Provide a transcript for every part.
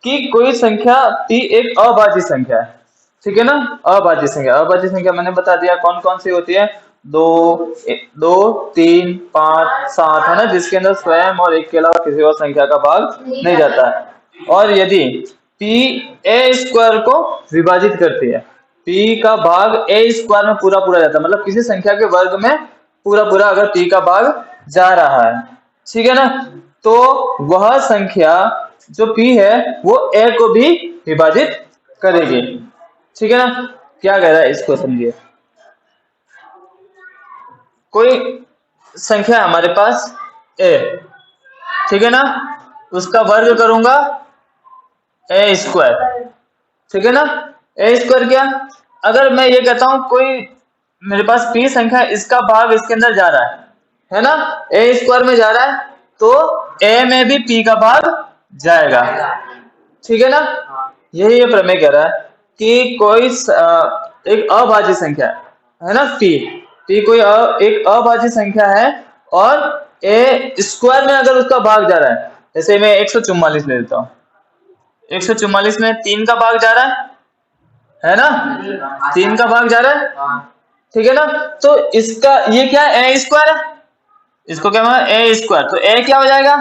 कि कोई संख्या p एक अभाज्य संख्या है, ठीक है ना। अभाज्य संख्या मैंने बता दिया कौन कौन सी होती है, 2 2 3 5 7 है ना, जिसके अंदर स्वयं और एक के अलावा किसी और संख्या का भाग नहीं जाता है। और यदि p a स्क्वायर को विभाजित करती है, p का भाग a स्क्वायर में पूरा पूरा जाता है, मतलब किसी संख्या के वर्ग में पूरा पूरा अगर p का भाग जा रहा है, ठीक है ना, तो वह संख्या जो p है वो a को भी विभाजित करेगी, ठीक है ना। क्या कह रहा है इसको समझिए। कोई संख्या है हमारे पास a, ठीक है ना, उसका वर्ग करूंगा a स्क्वायर, ठीक है ना। a स्क्वायर क्या, अगर मैं ये कहता हूं कोई मेरे पास p संख्या, इसका भाग इसके अंदर जा रहा है ना, a स्क्वायर में जा रहा है, तो a में भी p का भाग जाएगा, ठीक है ना। यही ये प्रमेय कह रहा है कि कोई एक अभाज्य संख्या है ना, p कोई एक अभाज्य संख्या है और a स्क्वायर में अगर उसका भाग जा रहा है, जैसे मैं 144 ले लेता हूँ, 144 में 3 का भाग जा रहा है ना, 3 का भाग जा रहा है, ठीक है ना। तो इसका ये क्या है, a स्क्वायर है, इसको क्या माना a स्क्वायर, तो a क्या हो जाएगा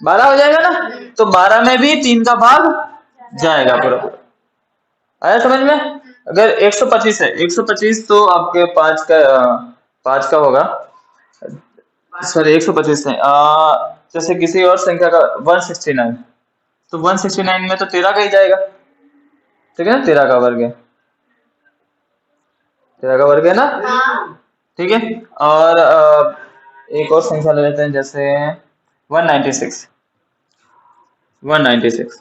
12 हो जाएगा ना, तो 12 में भी 3 का भाग जाएगा पूरा पूरा। आया समझ में। अगर 125 है, 125 तो आपके 5 का होगा, सॉरी 125 है, जैसे किसी और संख्या का 169, तो 169 में तो 13 का ही जाएगा, ठीक है ना, 13 का वर्ग है, 13 का वर्ग है ना, ठीक है। और एक और संख्या ले लेते हैं, जैसे 196, 196,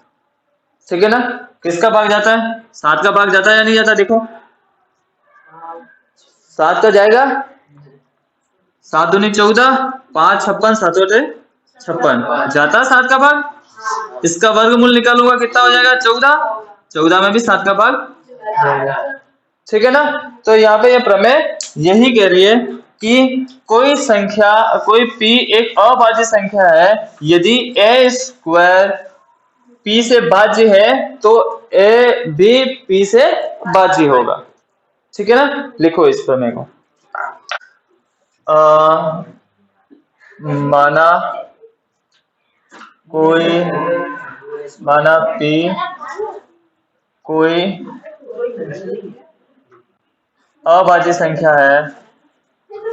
ठीक है ना। किसका भाग जाता है, 7 का भाग जाता है या नहीं जाता, देखो 7 का जाएगा, 7 दूनी 14, 5 56, 7 56 जाता है 7 का भाग। इसका वर्गमूल निकालूंगा कितना हो जाएगा 14, 14 में भी 7 का भाग जाएगा, ठीक है ना। तो यहाँ पे ये प्रमेय यही कह रही है कि कोई संख्या, कोई p एक अभाज्य संख्या है, यदि a स्क्वायर p से भाज्य है तो a भी p से भाज्य होगा, ठीक है ना। लिखो इस प्रमेय को। माना p कोई अभाज्य संख्या है,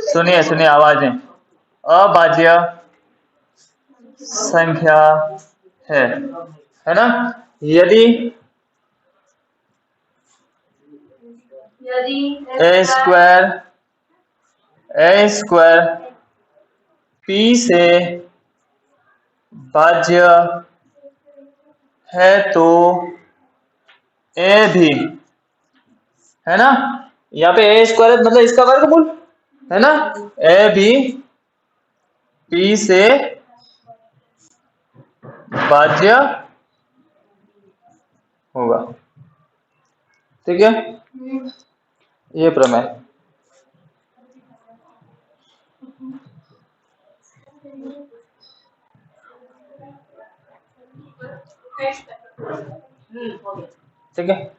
सुनिए सुनिए आवाजें, अभाज्य संख्या है ना, यदि a स्क्वायर p से भाज्य है तो a भी, है ना, यहाँ पे a स्क्वायर मतलब इसका वर्गमूल है ना, a भी p से भाज्य होगा, ठीक है। ये प्रमेय ठीक है।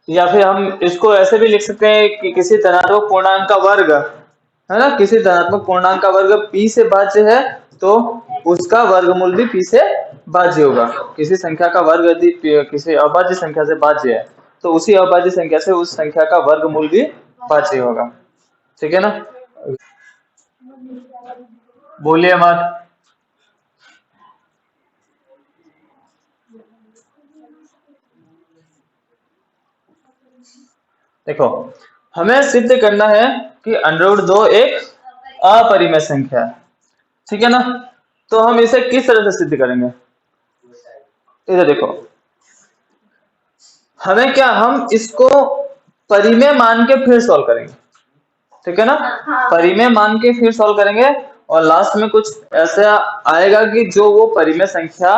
या फिर हम इसको ऐसे भी लिख सकते हैं कि किसी धनात्मक पूर्णांक का वर्ग है ना, किसी धनात्मक पूर्णांक का वर्ग p से भाज्य है तो उसका वर्गमूल भी p से भाज्य होगा। किसी संख्या का वर्ग यदि किसी अभाज्य संख्या से भाज्य है तो उसी अभाज्य संख्या से उस संख्या का वर्गमूल भी भाज्य होगा, ठीक है ना। बोलिए मत। देखो हमें सिद्ध करना है कि √2 एक अपरिमेय संख्या है, ठीक है ना। तो हम इसे किस तरह से सिद्ध करेंगे, इधर देखो, हमें क्या, हम इसको परिमेय मान के फिर सॉल्व करेंगे, ठीक है ना। परिमेय मान के फिर सॉल्व करेंगे और लास्ट में कुछ ऐसा आएगा कि जो वो परिमेय संख्या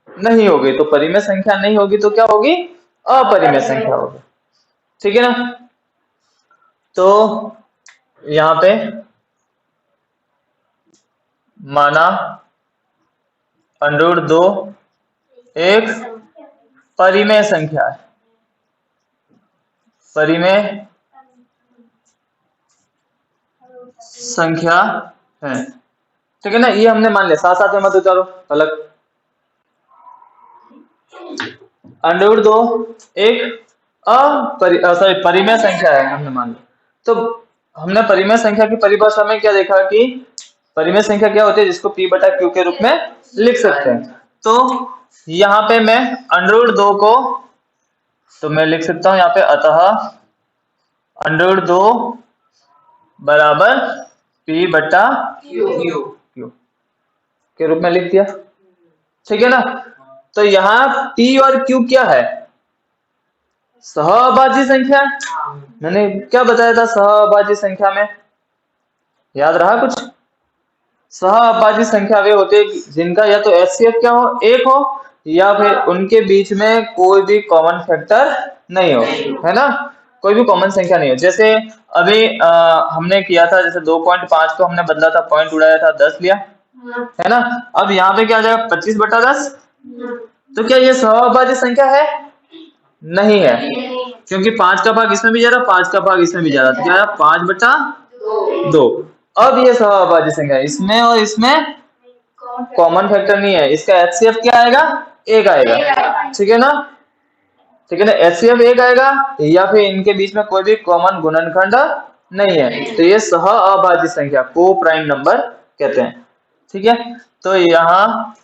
नहीं होगी, तो परिमेय संख्या नहीं होगी तो क्या होगी, अपरिमेय संख्या होगी, ठीक है ना। तो यहाँ पे माना √2 एक परिमेय संख्या है, परिमेय संख्या है, ठीक है ना। ये हमने मान लिया, साथ साथ में मत उतारो अलग। √2 एक परिमेय संख्या है, हमने मान लिया। तो हमने परिमेय संख्या की परिभाषा में क्या देखा कि परिमेय संख्या क्या होती है, जिसको p बटा q के रूप में लिख सकते हैं। तो यहाँ पे मैं √2 को तो मैं लिख सकता हूँ यहाँ पे, अतः √2 बराबर p बटा q के रूप में लिख दिया, ठीक है ना। तो यहाँ p और q क्या है, सहअभाज्य संख्या। मैंने क्या बताया था सहअभाज्य संख्या में, याद रहा कुछ? सहअभाज्य संख्या वे होते हैं जिनका या तो HCF क्या हो, एक हो, या फिर उनके बीच में कोई भी कॉमन फैक्टर नहीं हो, है ना, कोई भी कॉमन संख्या नहीं हो। जैसे अभी हमने किया था, जैसे 2.5 को हमने बदला था, पॉइंट उड़ाया था, 10 लिया, है ना। अब यहाँ पे क्या आ जाएगा, 25/10। तो क्या ये सहअभाज्य संख्या है? नहीं है, क्योंकि 5 का भाग इसमें भी जा रहा, 5 का भाग इसमें भी जा रहा, तो क्या है 5/2। अब ये सहअभाज्य संख्या है, इसमें और इसमें कॉमन फैक्टर नहीं है, इसका HCF क्या आएगा, एक आएगा, ठीक है ना, ठीक है ना। HCF एक आएगा, या फिर इनके बीच में कोई भी कॉमन गुणनखंड नहीं है, तो ये सहअभाज्य संख्या, को प्राइम नंबर कहते हैं, ठीक है। तो यहाँ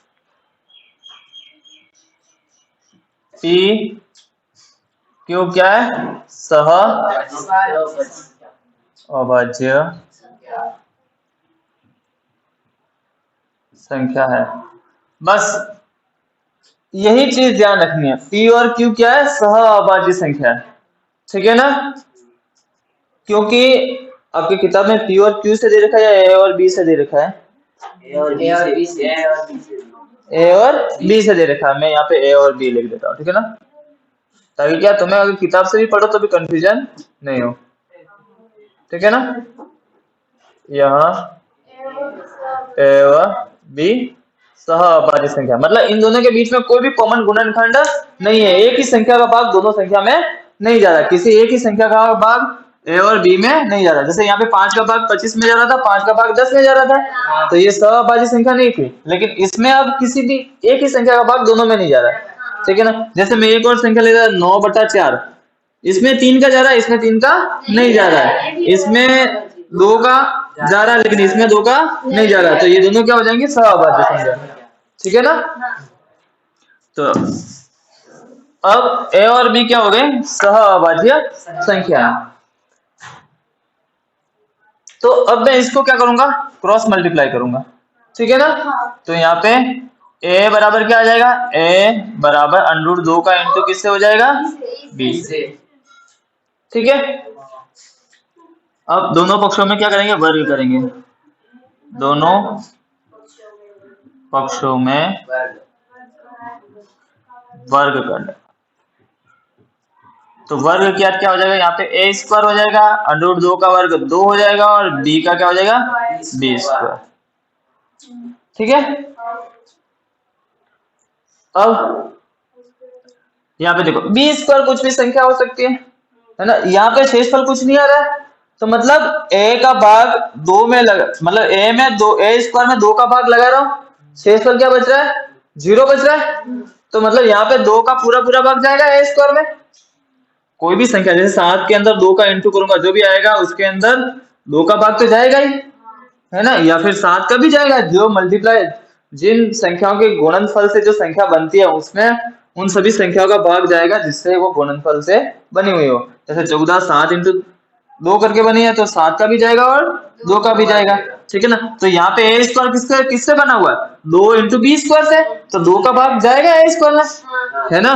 p q क्या है, सहअभाज्य संख्या है। बस यही चीज ध्यान रखनी है, p और q क्या है, सहअभाज्य संख्या है, ठीक है ना। क्योंकि आपकी किताब में p और q से दे रखा है या a और b से दे रखा है, a और b से दे रखा है। मैं यहाँ पे a और b लिख देता हूँ, ठीक है ना, ताकि क्या तुम्हें अगर किताब से भी पढ़ो तो भी कंफ्यूजन नहीं हो, ठीक है ना। यहाँ a और b सहअभाज्य संख्या, मतलब इन दोनों के बीच में कोई भी कॉमन गुणनखंड नहीं है, एक ही संख्या का भाग दोनों संख्या में नहीं जा रहा, किसी एक ही संख्या का भाग a और b में नहीं जा रहा। जैसे यहाँ पे 5 का भाग 25 में जा रहा था, 5 का भाग 10 में जा रहा था, तो ये सहअभाज्य संख्या नहीं थी। लेकिन इसमें अब किसी भी एक ही संख्या का भाग दोनों में नहीं जा रहा है, ठीक है ना। जैसे मैं एक और संख्या ले रहा हूं 9/4, इसमें 3 का जा रहा है, इसमें 3 का नहीं जा रहा है, इसमें 2 का जा रहा है, लेकिन इसमें 2 का नहीं जा रहा, तो ये दोनों क्या हो जाएंगे, सहअभाज्य संख्या, ठीक है ना। तो अब a और b क्या हो गए, सहअभाज्य संख्या। तो अब मैं इसको क्या करूंगा, क्रॉस मल्टीप्लाई करूंगा, ठीक है ना। तो यहाँ पे a बराबर क्या आ जाएगा, a बराबर √2 का इंटू किससे हो जाएगा, b से, ठीक है। अब दोनों पक्षों में क्या करेंगे, वर्ग करेंगे, दोनों पक्षों में वर्ग करना। तो वर्ग क्या हो जाएगा, यहाँ पे a² हो जाएगा, √2 का वर्ग 2 हो जाएगा, और b का क्या हो जाएगा, b², ठीक है। अब यहाँ पे देखो b² कुछ भी संख्या हो सकती है ना। यहाँ पे शेषफल कुछ नहीं आ रहा है, तो मतलब a का भाग 2 में लगा, मतलब a में 2, a² में 2 का भाग लगा रहा हूँ, शेषफल क्या बच रहा है, 0 बच रहा है। तो मतलब यहाँ पे 2 का पूरा भाग जाएगा a² में, कोई भी संख्या, जैसे 7 के अंदर 2 का इंटू करूंगा, जो भी आएगा उसके अंदर 2 का भाग तो जाएगा ही, है ना, या फिर 7 का भी जाएगा। जो मल्टीप्लाई, जिन संख्याओं के गुणनफल से जो संख्या बनती है, उसमें उन सभी संख्याओं का भाग जाएगा जिससे वो गुणनफल से बनी हुई हो। जैसे 14 7 इंटू 2 करके बनी है, तो 7 का भी जाएगा और 2 का भी जाएगा, ठीक है ना। तो यहाँ पे a² किससे बना हुआ है, 2 इंटू b² से, तो 2 का भाग जाएगा a² में, है ना।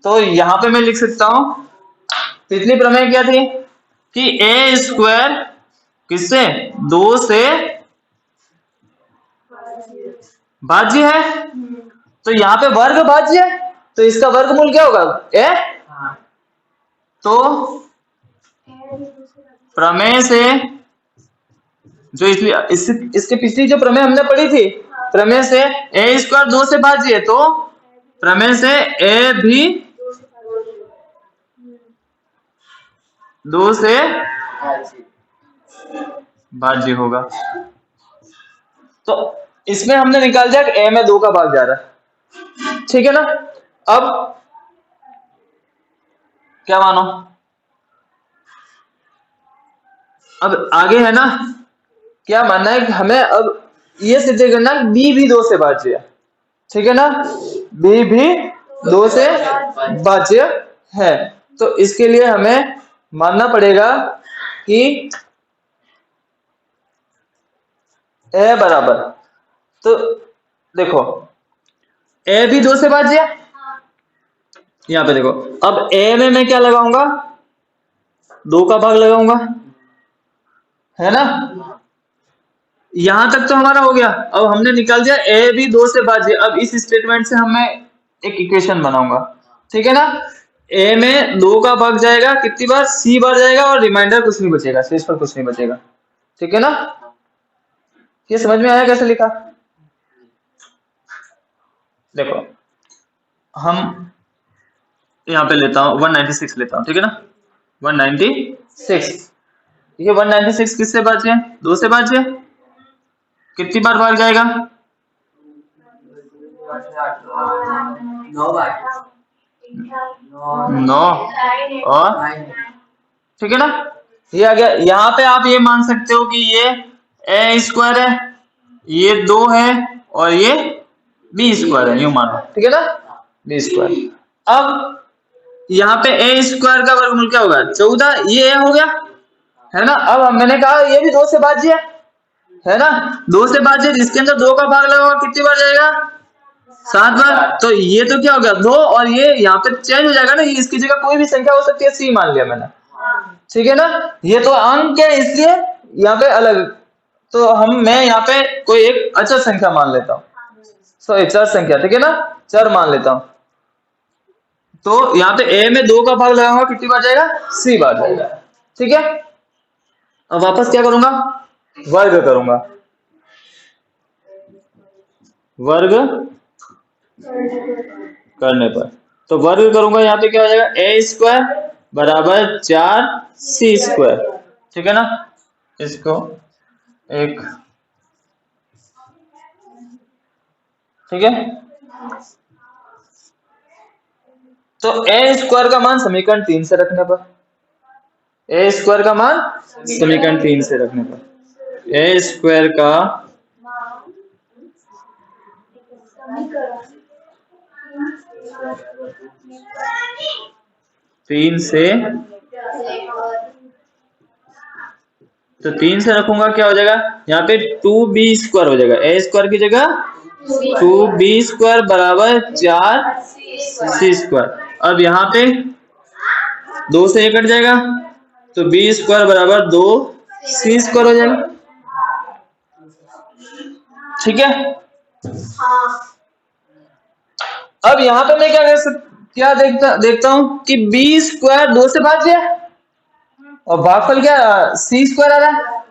तो यहाँ पे मैं लिख सकता हूँ, पिछली प्रमेय क्या थी कि a² किससे, 2 से भाज्य है, तो यहाँ पे वर्ग भाज्य है, तो इसका वर्गमूल क्या होगा, a। तो प्रमेय से जो इसके पिछली जो प्रमेय हमने पढ़ी थी, प्रमेय से ए स्क्वायर 2 से भाज्य है, तो प्रमेय से ए भी 2 से भाज्य होगा। तो इसमें हमने निकाल दिया कि ए में 2 का भाग जा रहा है, ठीक है ना। अब क्या मानो, अब आगे है ना, क्या मानना है कि हमें अब ये सिद्ध करना है बी भी 2 से भाज्य है, ठीक है ना, बी भी 2 से भाज्य है। तो इसके लिए हमें मानना पड़ेगा कि ए बराबर, तो देखो ए भी 2 से भाज्य है, यहाँ पे देखो, अब ए में मैं क्या लगाऊंगा, 2 का भाग लगाऊंगा, है ना। यहां तक तो हमारा हो गया। अब हमने निकाल दिया ए भी 2 से भाज्य। अब इस स्टेटमेंट से मैं एक इक्वेशन बनाऊंगा, ठीक है ना। ए में 2 का भाग जाएगा कितनी बार, सी बार जाएगा, और रिमाइंडर कुछ नहीं बचेगा, शेष पर कुछ नहीं बचेगा, ठीक है ना। ये समझ में आया कैसे लिखा। देखो हम यहाँ पे लेता हूँ 196 लेता हूँ, ठीक है ना, 196। ये 196 किससे भाज्य है, 2 से भाज्य है। कितनी बार भाग जाएगा, 9 और, ठीक है ना। ये आ गया। यहाँ पे आप ये मान सकते हो कि ये ए स्क्वायर है, ये 2 है, और ये बी स्क्वायर है, यूं मानो, ठीक है ना, बी स्क्वायर। अब यहाँ पे ए स्क्वायर का वर्गमूल क्या होगा, 14, ये ए हो गया, है ना। अब मैंने कहा ये भी 2 से भाज्य है ना, 2 से भाज्य, जिसके अंदर 2 का भाग लगा कितनी बार जाएगा, 7 बार। तो ये तो क्या हो गया 2, और ये यहाँ पे चेंज हो जाएगा ना, ये इसकी जगह कोई भी संख्या हो सकती है, सी मान लिया मैंने, ठीक है ना। ये तो अंक है इसलिए यहाँ पे अलग, तो मैं यहाँ पे कोई एक अचर संख्या मान लेता हूँ, सॉरी चर संख्या, ठीक है ना, चर मान लेता हूँ। तो यहाँ पे ए में 2 का भाग लगाऊंगा कितनी बार जाएगा, सी बार जाएगा, ठीक है। अब वापस क्या करूंगा, वर्ग करूंगा, वर्ग करने पर, तो वर्ग करूंगा, यहाँ पे क्या हो जाएगा, ए स्क्वायर बराबर 4 सी स्क्वायर, ठीक है ना। इसको एक, ठीक है। तो ए स्क्वायर का मान समीकरण 3 से रखने पर, ए स्क्वायर का मान समीकरण 3 से रखने पर, ए स्क्वायर का 3 से, तो 3 से रखूंगा क्या हो जाएगा, यहाँ पे 2b स्क्वायर हो जाएगा, ए स्क्वायर की जगह 2b स्क्वायर बराबर 4 सी स्क्वायर। अब यहाँ पे 2 से 1 कट जाएगा, तो b स्क्वायर बराबर 2 सी स्क्वायर हो जाएगा, ठीक है। अब यहाँ पे मैं क्या देखता हूं कि b स्क्वायर 2 से भाज्य है, और भागफल क्या सी स्क्वायर आ रहा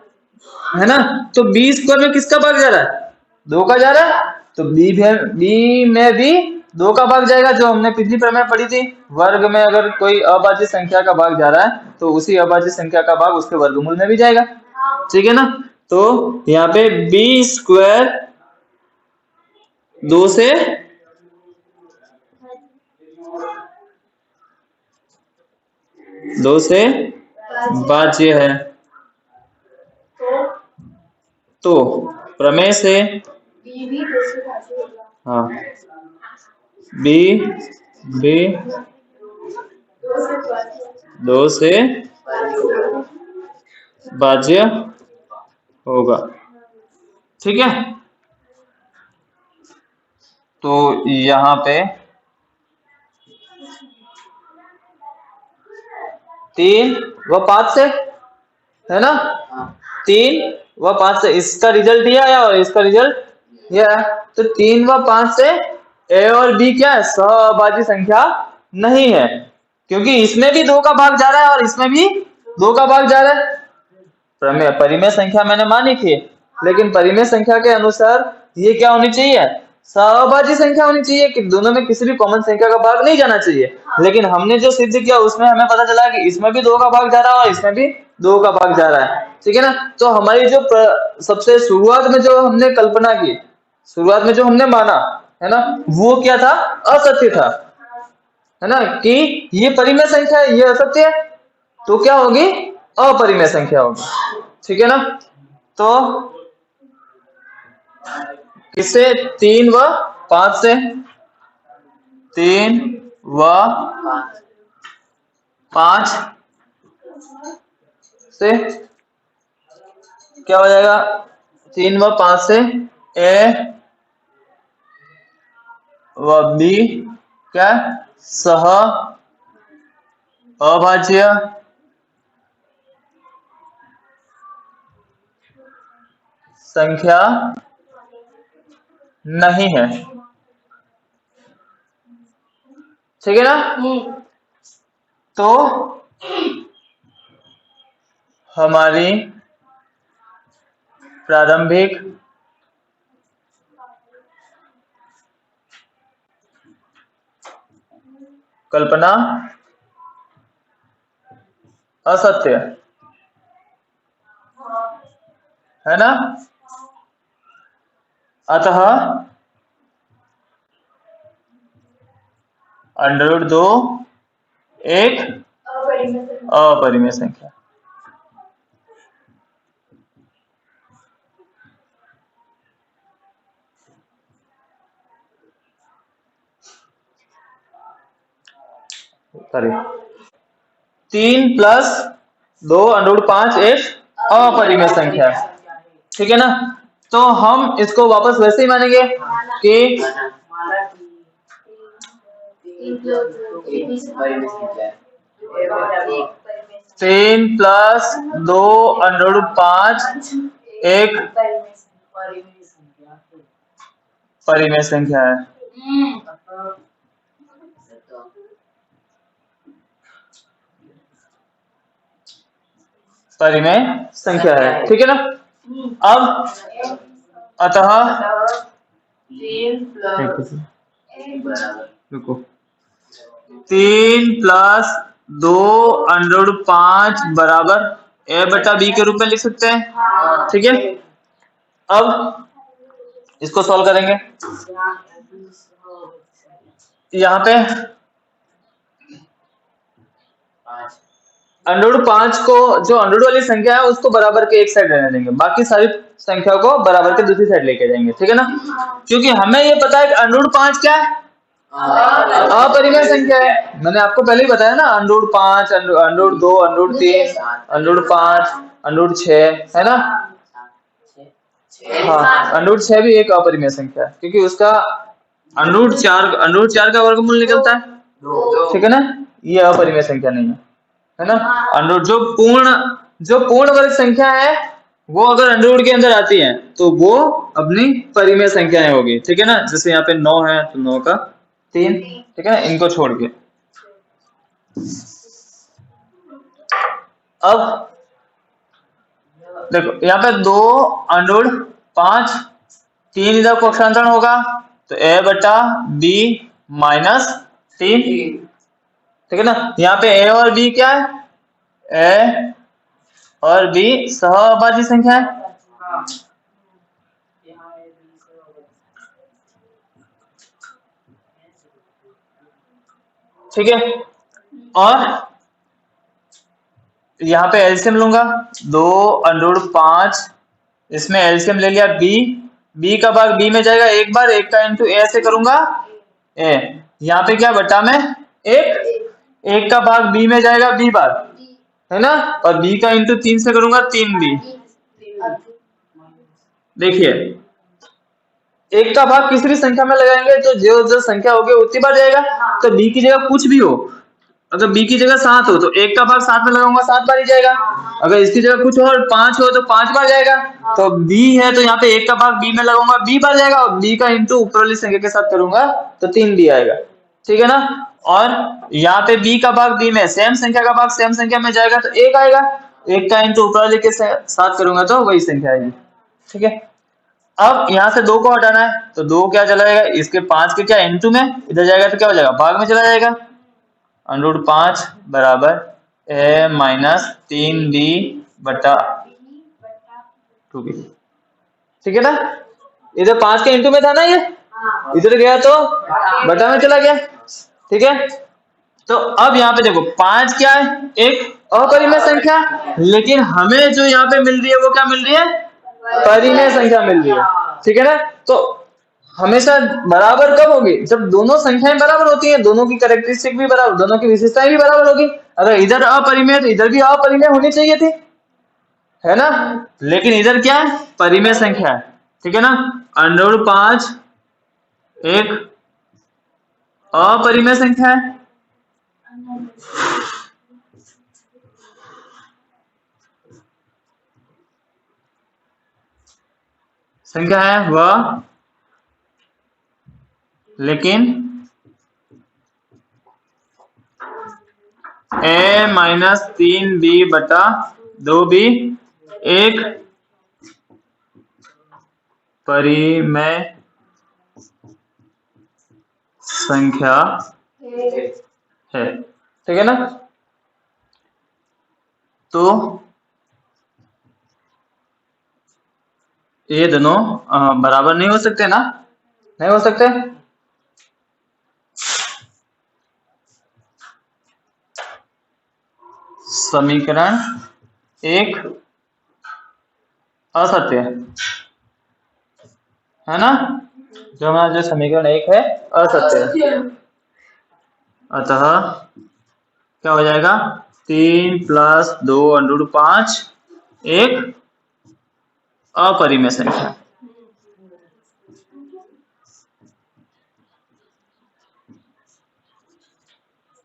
है ना। तो बी स्क्वायर में किसका भाग जा रहा है, 2 का जा रहा है, तो बी में भी 2 का भाग जाएगा, जो हमने पिछली प्रमेय पढ़ी थी, वर्ग में अगर कोई अभाज्य संख्या का भाग जा रहा है तो उसी अभाज्य संख्या का भाग उसके वर्गमूल में भी जाएगा, ठीक है ना। तो यहाँ पे बी स्क्वायर 2 से भाज्य है, तो प्रमेय से, हाँ, बी 2 से भाज्य होगा, ठीक है। तो यहाँ पे 3 व 5 से, है ना, 3 व 5 से, इसका रिजल्ट यह आया और इसका रिजल्ट यह है। तो 3 व 5 से ए और बी क्या है, सहअभाज्य संख्या नहीं है, क्योंकि इसमें भी 2 का भाग जा रहा है और इसमें भी 2 का भाग जा रहा है। परिमेय संख्या मैंने मानी थी, लेकिन परिमेय संख्या के अनुसार ये क्या होनी चाहिए, सहभाज्य संख्या होनी चाहिए कि दोनों में किसी भी कॉमन संख्या का भाग नहीं जाना चाहिए। लेकिन हमने जो सिद्ध किया उसमें हमें पता चला कि इसमें भी 2 का भाग जा रहा है और इसमें भी 2 का भाग जा रहा है, ठीक है ना। तो हमारी जो सबसे शुरुआत में जो हमने कल्पना की, शुरुआत में जो हमने माना है ना, वो क्या था, असत्य था, है ना, कि ये परिमेय संख्या है, ये असत्य है, तो क्या होगी, अपरिमेय संख्या होगी, ठीक है ना। तो किससे, 3 व 5 से, 3 व 5 से क्या हो जाएगा, 3 व 5 से ए व बी क्या, सह अभाज्य संख्या नहीं है, ठीक है ना। तो हमारी प्रारंभिक कल्पना असत्य है ना, अतः √2 एक अपरिमेय संख्या। सॉरी, 3 + 2 √5 एक अपरिमेय संख्या है, ठीक है ना। तो हम इसको वापस वैसे ही मानेंगे कि 3 + 2 √5 एक परिमेय संख्या है, परिमेय संख्या है, ठीक है ना। अब अतः रुको, 3 + 2 √5 बराबर a/b के रूप में लिख सकते हैं, ठीक है। अब इसको सॉल्व करेंगे, यहाँ पे √5 को, जो अंडर वाली संख्या है उसको बराबर के एक साइड रहने देंगे, बाकी सारी संख्या को बराबर के दूसरी साइड लेके जाएंगे, ठीक है ना। क्योंकि हमें ये पता है कि √5 क्या है, अपरिमेय संख्या है। मैंने आपको पहले ही बताया ना, √5 √2 √3 √5 √6 है ना, हाँ, √6 भी एक अपरिमेय संख्या है क्योंकि उसका √4 का वर्गमूल निकलता है, ठीक है ना। ये अपरिमेय संख्या नहीं है ना। जो पूर्ण वर्ग संख्या है वो अगर अंडर के अंदर आती है तो वो अपनी परिमेय संख्याएं होगी, ठीक है ना। जैसे यहाँ पे 9 है तो 9 का 3, ठीक है ना, इनको छोड़ के। अब देखो यहाँ पे 2 √5, 3 इधर पक्षांतरण होगा तो a/b - 3, ठीक है ना। यहाँ पे a और b क्या है, a और b सहअभाज्य संख्या है, ठीक है। और यहाँ पे एलसीएम लूंगा, 2 √5, इसमें एलसीएम ले लिया b का भाग b में जाएगा एक बार, एक का इंटू a से करूंगा a, यहाँ पे क्या बटा में एक का भाग b में जाएगा b बार, है ना, और b का इंटू 3 से करूंगा 3b। देखिए एक का भाग किसी भी संख्या में लगाएंगे तो जो संख्या होगी उतनी बार जाएगा, तो b की जगह कुछ भी हो, अगर b की जगह 7 हो तो 1 का भाग 7 में लगाऊंगा 7 बार ही जाएगा, अगर इसकी जगह कुछ और 5 हो तो 5 बार जाएगा, तो b है तो यहाँ पे 1 का भाग b में लगाऊंगा b बार जाएगा, और b का इंटू ऊपर वाली संख्या के साथ करूंगा तो 3b आएगा, ठीक है ना। और यहाँ पे b का भाग b में, सेम संख्या का भाग सेम संख्या में जाएगा तो 1 आएगा, 1 का इंटू ऊपर वाले के साथ करूंगा तो वही संख्या आएगी, ठीक है। अब यहाँ से 2 को हटाना है तो 2 क्या चला जाएगा, इसके 5 के क्या इनटू में, इधर जाएगा तो क्या हो जाएगा, भाग में चला जाएगा। √5 बराबर a माइनस 3b बटा 2b। ठीक है ना, इधर 5 के इंटू में था ना, ये इधर गया तो बटा में चला गया। ठीक है, तो अब यहाँ पे देखो 5 क्या है, एक अपरिमेय संख्या, लेकिन हमें जो यहाँ पे मिल रही है वो क्या मिल रही है, परिमेय संख्या मिल रही है। ठीक है ना, तो हमेशा बराबर कब होगी, जब दोनों संख्याएं बराबर होती हैं, दोनों की कैरेक्टरिस्टिक भी बराबर, दोनों की विशेषताएं भी बराबर होगी। अगर इधर अपरिमेय तो इधर भी अपरिमेय होनी चाहिए थी, है ना, लेकिन इधर क्या है, परिमेय संख्या है। ठीक है ना, √5 एक अपरिमेय संख्या है, संख्या है वह, लेकिन a माइनस 3b बटा 2b एक परिमेय संख्या है। ठीक है ना, तो ये दोनों बराबर नहीं हो सकते ना, नहीं हो सकते। समीकरण एक असत्य है ना, जो हमारा जो समीकरण एक है असत्य है। अतः क्या हो जाएगा, 3 + 2 √5 एक अपरिमेय संख्या।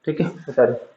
ठीक है, बता रहे